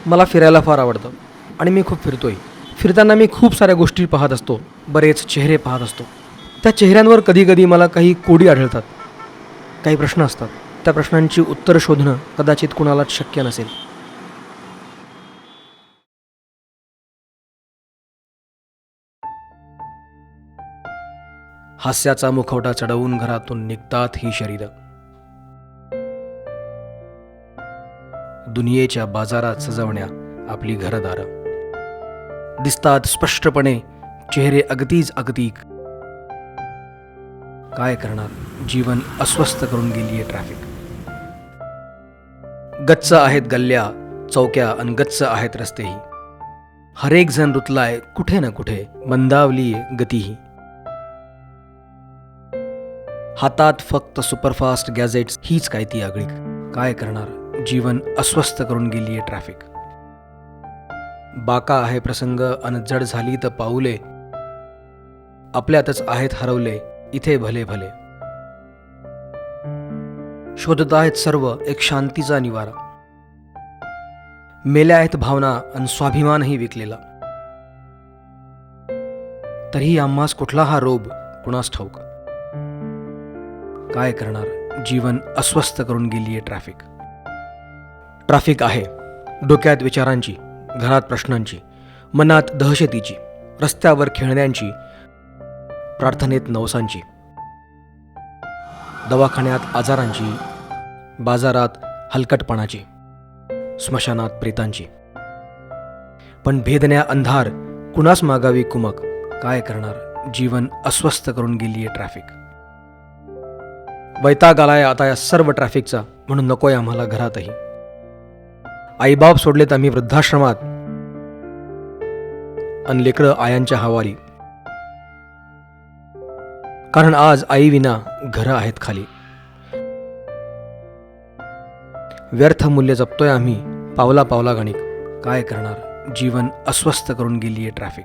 मला फिरायला फार आवडतं आणि मी खूप फिरतोय. फिरताना मी खूप साऱ्या गोष्टी पाहत असतो, बरेच चेहरे पाहत असतो. त्या चेहऱ्यांवर कधीकधी मला काही कोडी आढळतात, काही प्रश्न असतात. त्या प्रश्नांची उत्तरं शोधणं कदाचित कुणालाच शक्य नसेल. हास्याचा मुखवटा चढवून घरातून निघतात ही शरीरं. दुनियेच्या बाजारात सजवण्या आपली घरदारं. दिसतात स्पष्टपणे चेहरे अगदीच अगतिक. काय करणार, जीवन अस्वस्थ करून गेलीये ट्रॅफिक. गच्च आहेत गल्ल्या चौक्या अन गच्च आहेत रस्तेही. हरेक जण रुतलाय कुठे ना कुठे, मंदावली गतीही. हातात फक्त सुपरफास्ट गॅजेट्स हीच काय ती आगळीक. काय करणार, जीवन अस्वस्थ करून गेलीये ट्रॅफिक. बाका आहे प्रसंग अन जड झाली तर पाऊले, आपल्यातच आहेत हरवले इथे भले भले. शोधत आहेत सर्व एक शांतीचा निवारा. मेल्या आहेत भावना अन स्वाभिमानही विकलेला. तरीही आम्हास कुठला हा रोग कुणास ठाऊक. काय करणार, जीवन अस्वस्थ करून गेलीये ट्रॅफिक. ट्रॅफिक आहे डोक्यात विचारांची, घरात प्रश्नांची, मनात दहशतीची, रस्त्यावर खेळण्यांची, प्रार्थनेत नवसांची, दवाखान्यात आजारांची, बाजारात हलकटपणाची, स्मशानात प्रेतांची. पण भेदण्या अंधार कुणास मागावी कुमक. काय करणार, जीवन अस्वस्थ करून गेलीये ट्रॅफिक. वैताग आलाय आता या सर्व ट्रॅफिकचा, म्हणून नकोय आम्हाला घरातही. आईबाप सोडलेत आम्ही वृद्धाश्रमात अन लेकरं आयांच्या हवाली. कारण आज आई विना घरं आहेत खाली. व्यर्थ मूल्य जपतोय आम्ही पावला पावला गणिक. काय करणार, जीवन अस्वस्थ करून गेलीये ट्रॅफिक.